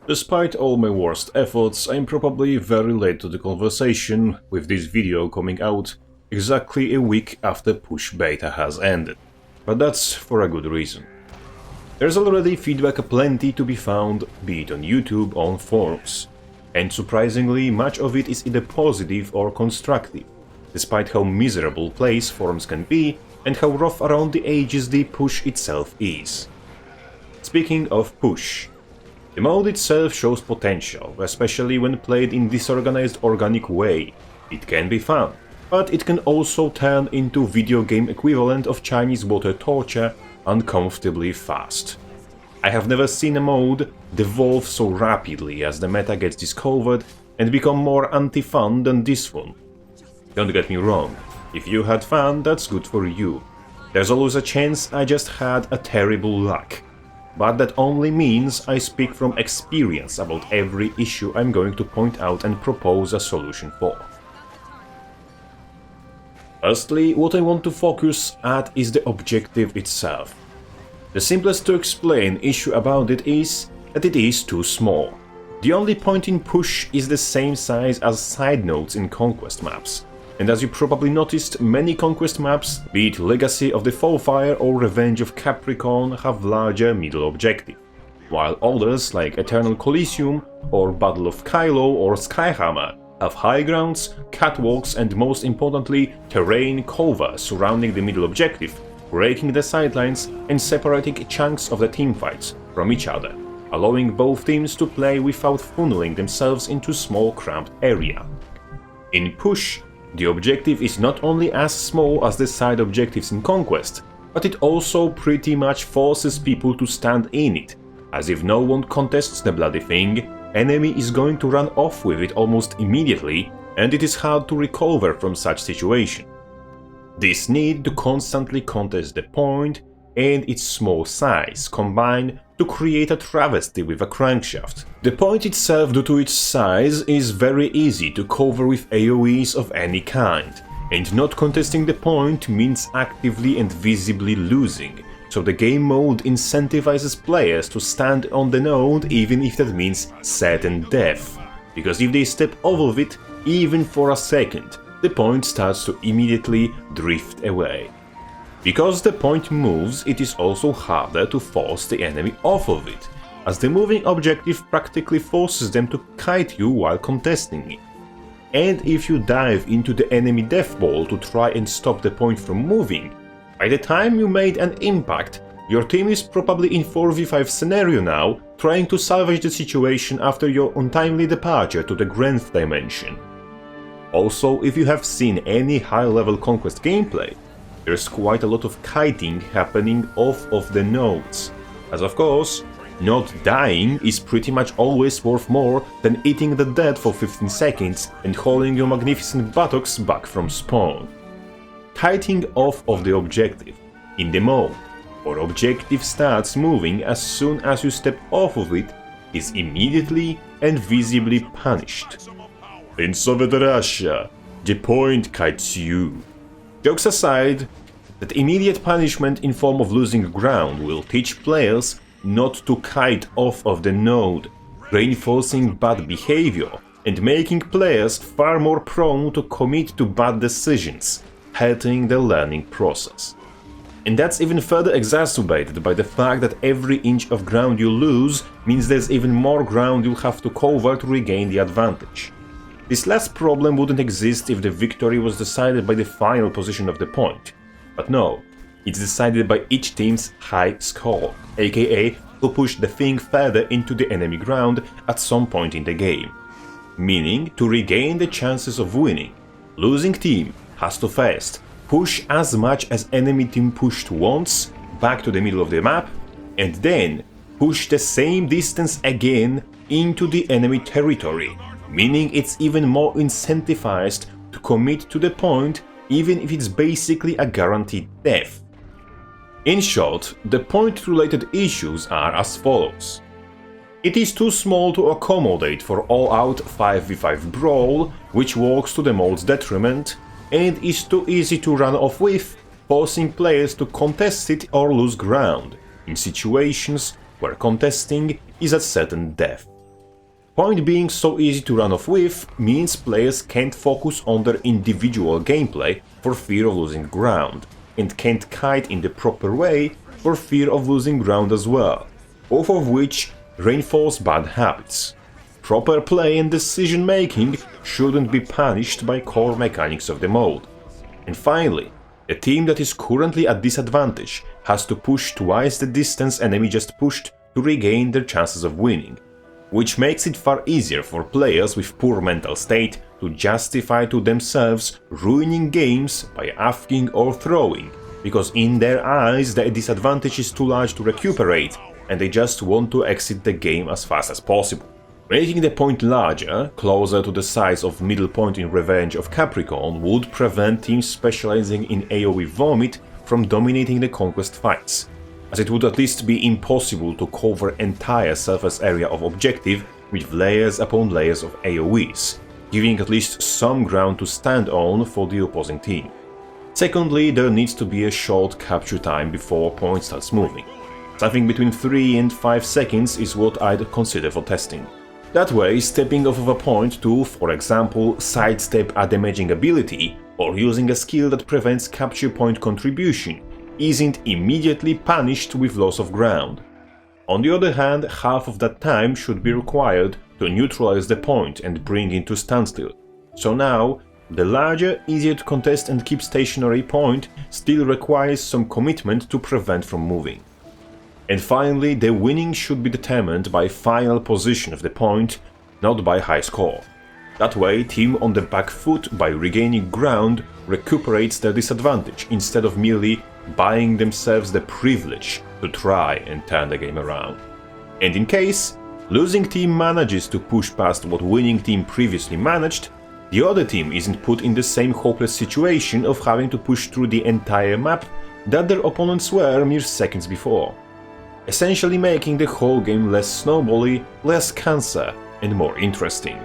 Despite all my worst efforts, I'm probably very late to the conversation, with this video coming out exactly a week after push beta has ended. But that's for a good reason. There's already feedback aplenty to be found, be it on YouTube or on forums. And surprisingly, much of it is either positive or constructive, despite how miserable place forums can be and how rough around the edges the push itself is. Speaking of push, the mode itself shows potential, especially when played in disorganized organic way. It can be fun, but it can also turn into video game equivalent of Chinese water torture uncomfortably fast. I have never seen a mode devolve so rapidly as the meta gets discovered and become more anti-fun than this one. Don't get me wrong, if you had fun, that's good for you. There's always a chance I just had a terrible luck. But that only means I speak from experience about every issue I'm going to point out and propose a solution for. Firstly, what I want to focus at is the objective itself. The simplest to explain issue about it is that it is too small. The only point in push is the same size as side nodes in conquest maps. And as you probably noticed, many conquest maps, be it Legacy of the Fallfire or Revenge of Capricorn, have larger middle objective, while others like Eternal Coliseum or Battle of Kylo or Skyhammer have high grounds, catwalks and most importantly terrain cover surrounding the middle objective, breaking the sidelines and separating chunks of the teamfights from each other, allowing both teams to play without funneling themselves into small cramped area. In push, the objective is not only as small as the side objectives in Conquest, but it also pretty much forces people to stand in it, as if no one contests the bloody thing, enemy is going to run off with it almost immediately, and it is hard to recover from such situation. This need to constantly contest the point and its small size combine to create a travesty with a crankshaft. The point itself, due to its size, is very easy to cover with AoEs of any kind, and not contesting the point means actively and visibly losing, so the game mode incentivizes players to stand on the node even if that means certain death, because if they step off of it, even for a second, the point starts to immediately drift away. Because the point moves, it is also harder to force the enemy off of it, as the moving objective practically forces them to kite you while contesting it. And if you dive into the enemy death ball to try and stop the point from moving, by the time you made an impact, your team is probably in 4v5 scenario now, trying to salvage the situation after your untimely departure to the Grand Dimension. Also, if you have seen any high-level Conquest gameplay, there's quite a lot of kiting happening off of the nodes, as of course, not dying is pretty much always worth more than eating the dead for 15 seconds and hauling your magnificent buttocks back from spawn. Kiting off of the objective, in the mode, or objective starts moving as soon as you step off of it, is immediately and visibly punished. In Soviet Russia, the point kites you. Jokes aside, that immediate punishment in form of losing ground will teach players not to kite off of the node, reinforcing bad behavior and making players far more prone to commit to bad decisions, hurting the learning process. And that's even further exacerbated by the fact that every inch of ground you lose means there's even more ground you'll have to cover to regain the advantage. This last problem wouldn't exist if the victory was decided by the final position of the point. But no, it's decided by each team's high score, aka who pushed the thing further into the enemy ground at some point in the game. Meaning, to regain the chances of winning, losing team has to first push as much as enemy team pushed once back to the middle of the map, and then push the same distance again into the enemy territory, meaning it's even more incentivized to commit to the point even if it's basically a guaranteed death. In short, the point-related issues are as follows. It is too small to accommodate for all-out 5v5 brawl, which works to the mode's detriment, and is too easy to run off with, forcing players to contest it or lose ground, in situations where contesting is a certain death. Point being so easy to run off with means players can't focus on their individual gameplay for fear of losing ground, and can't kite in the proper way for fear of losing ground as well, both of which reinforce bad habits. Proper play and decision making shouldn't be punished by core mechanics of the mode. And finally, a team that is currently at disadvantage has to push twice the distance enemy just pushed to regain their chances of winning, which makes it far easier for players with poor mental state to justify to themselves ruining games by asking or throwing, because in their eyes the disadvantage is too large to recuperate and they just want to exit the game as fast as possible. Making the point larger, closer to the size of middle point in Revenge of Capricorn, would prevent teams specializing in AoE vomit from dominating the conquest fights, as it would at least be impossible to cover entire surface area of objective with layers upon layers of AoEs, giving at least some ground to stand on for the opposing team. Secondly, there needs to be a short capture time before point starts moving. Something between 3 and 5 seconds is what I'd consider for testing. That way, stepping off of a point to, for example, sidestep a damaging ability or using a skill that prevents capture point contribution isn't immediately punished with loss of ground. On the other hand, half of that time should be required to neutralize the point and bring it to standstill. So now, the larger, easier to contest and keep stationary point still requires some commitment to prevent from moving. And finally, the winning should be determined by final position of the point, not by high score. That way, team on the back foot by regaining ground recuperates their disadvantage instead of merely buying themselves the privilege to try and turn the game around. And in case losing team manages to push past what winning team previously managed, the other team isn't put in the same hopeless situation of having to push through the entire map that their opponents were mere seconds before, essentially making the whole game less snowbally, less cancer, and more interesting.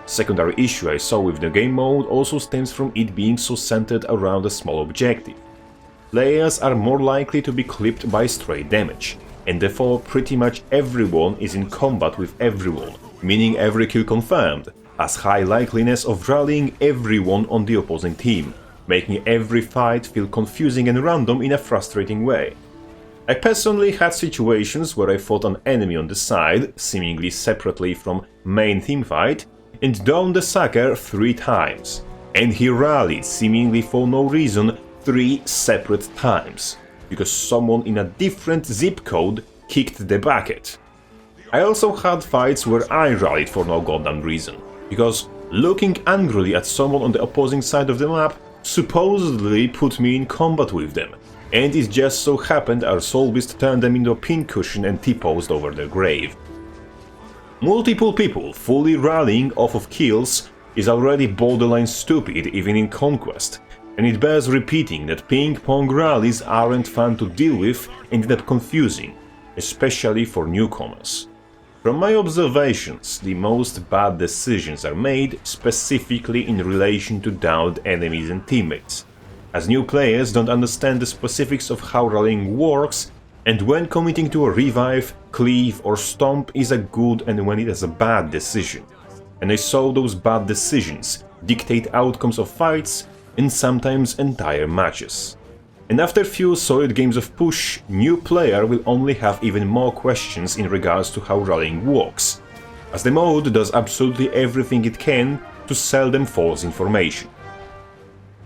Secondary issue I saw with the game mode also stems from it being so centered around a small objective. Players are more likely to be clipped by stray damage, and therefore pretty much everyone is in combat with everyone, meaning every kill confirmed, as high likeliness of rallying everyone on the opposing team, making every fight feel confusing and random in a frustrating way. I personally had situations where I fought an enemy on the side, seemingly separately from main teamfight, and downed the sucker 3 times, and he rallied seemingly for no reason 3 separate times, because someone in a different zip code kicked the bucket. I also had fights where I rallied for no goddamn reason, because looking angrily at someone on the opposing side of the map supposedly put me in combat with them, and it just so happened our soul beast turned them into a pincushion and T-posed over their grave. Multiple people fully rallying off of kills is already borderline stupid even in Conquest, and it bears repeating that ping-pong rallies aren't fun to deal with and end up confusing, especially for newcomers. From my observations, the most bad decisions are made specifically in relation to downed enemies and teammates, as new players don't understand the specifics of how rallying works and when committing to a revive, cleave or stomp is a good and when it is a bad decision. And I saw those bad decisions dictate outcomes of fights and sometimes entire matches. And after few solid games of push, new player will only have even more questions in regards to how rallying works, as the mode does absolutely everything it can to sell them false information.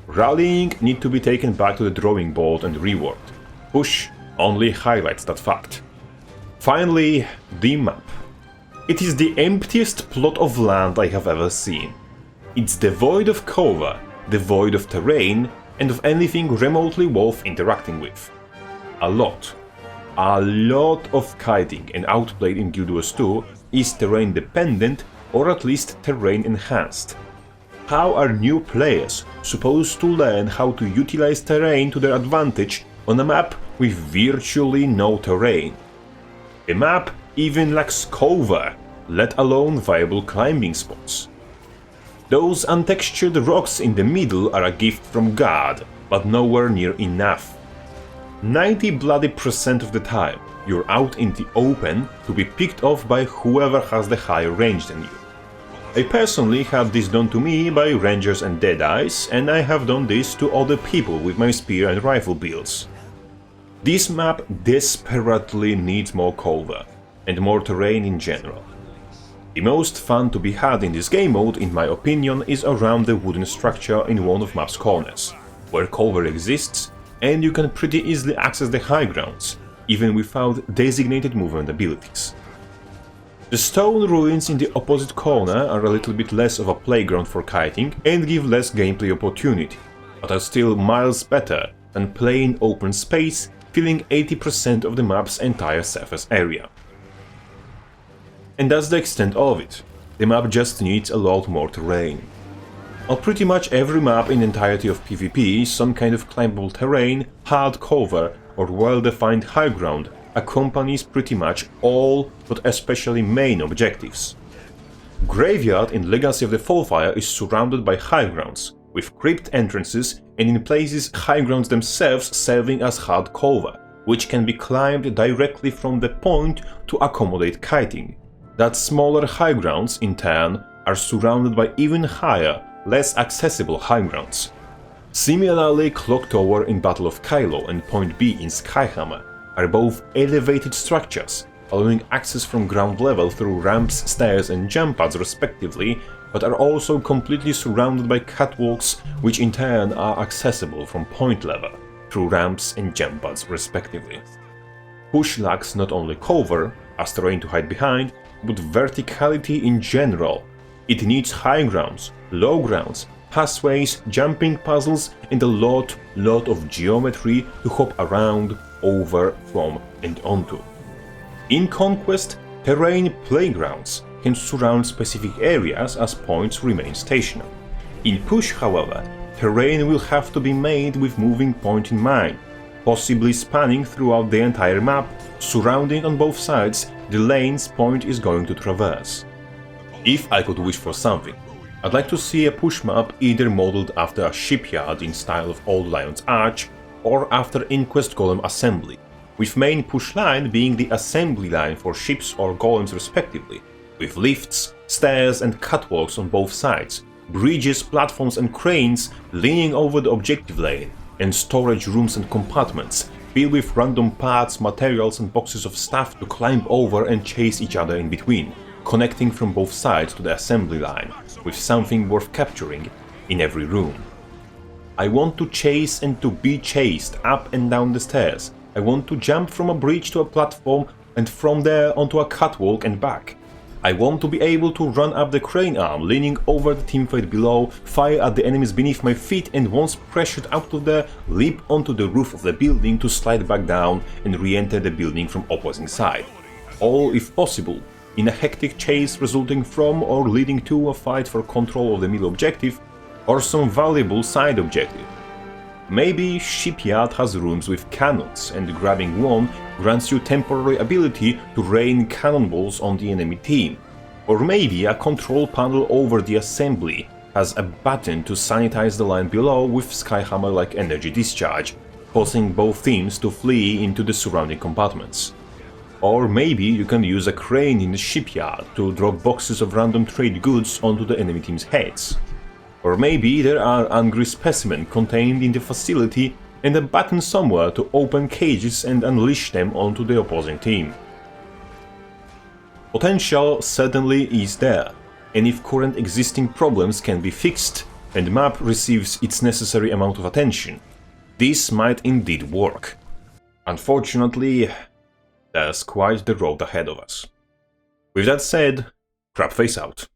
Rallying need to be taken back to the drawing board and reworked. Push only highlights that fact. Finally, the map. It is the emptiest plot of land I have ever seen. It's devoid of cover, devoid of terrain, and of anything remotely worth interacting with. A lot of kiting and outplayed in GW2 is terrain dependent or at least terrain enhanced. How are new players supposed to learn how to utilize terrain to their advantage on a map with virtually no terrain? The map even lacks cover, let alone viable climbing spots. Those untextured rocks in the middle are a gift from God, but nowhere near enough. 90% of the time, you're out in the open to be picked off by whoever has the higher range than you. I personally had this done to me by rangers and deadeyes, and I have done this to other people with my spear and rifle builds. This map desperately needs more cover, and more terrain in general. The most fun to be had in this game mode, in my opinion, is around the wooden structure in one of map's corners, where cover exists and you can pretty easily access the high grounds, even without designated movement abilities. The stone ruins in the opposite corner are a little bit less of a playground for kiting and give less gameplay opportunity, but are still miles better than plain open space filling 80% of the map's entire surface area. And that's the extent of it. The map just needs a lot more terrain. On pretty much every map in the entirety of PvP, some kind of climbable terrain, hard cover or well-defined high ground accompanies pretty much all, but especially main objectives. Graveyard in Legacy of the Fallfire is surrounded by high grounds, with crypt entrances and in places high grounds themselves serving as hard cover, which can be climbed directly from the point to accommodate kiting. That smaller high grounds, in turn, are surrounded by even higher, less accessible high grounds. Similarly, Clock Tower in Battle of Kylo and Point B in Skyhammer are both elevated structures, allowing access from ground level through ramps, stairs and jump pads respectively, but are also completely surrounded by catwalks, which in turn are accessible from point level, through ramps and jump pads respectively. Push lacks not only cover, as terrain to hide behind, but verticality in general. It needs high grounds, low grounds, pathways, jumping puzzles and a lot of geometry to hop around, over, from and onto. In Conquest, terrain playgrounds can surround specific areas as points remain stationary. In Push, however, terrain will have to be made with moving point in mind, possibly spanning throughout the entire map, surrounding on both sides the lanes point is going to traverse. If I could wish for something, I'd like to see a push map either modeled after a shipyard in style of Old Lion's Arch, or after Inquest Golem Assembly, with main push line being the assembly line for ships or golems respectively, with lifts, stairs and catwalks on both sides, bridges, platforms and cranes leaning over the objective lane, and storage rooms and compartments filled with random parts, materials and boxes of stuff to climb over and chase each other in between, connecting from both sides to the assembly line, with something worth capturing in every room. I want to chase and to be chased up and down the stairs. I want to jump from a bridge to a platform and from there onto a catwalk and back. I want to be able to run up the crane arm, leaning over the teamfight below, fire at the enemies beneath my feet and once pressured out of there, leap onto the roof of the building to slide back down and re-enter the building from opposing side. All, if possible, in a hectic chase resulting from or leading to a fight for control of the middle objective or some valuable side objective. Maybe Shipyard has rooms with cannons and grabbing one grants you temporary ability to rain cannonballs on the enemy team. Or maybe a control panel over the assembly has a button to sanitize the line below with Skyhammer-like energy discharge, causing both teams to flee into the surrounding compartments. Or maybe you can use a crane in the shipyard to drop boxes of random trade goods onto the enemy team's heads. Or maybe there are angry specimens contained in the facility and a button somewhere to open cages and unleash them onto the opposing team. Potential certainly is there, and if current existing problems can be fixed and the map receives its necessary amount of attention, this might indeed work. Unfortunately, there's quite the road ahead of us. With that said, Crabface out.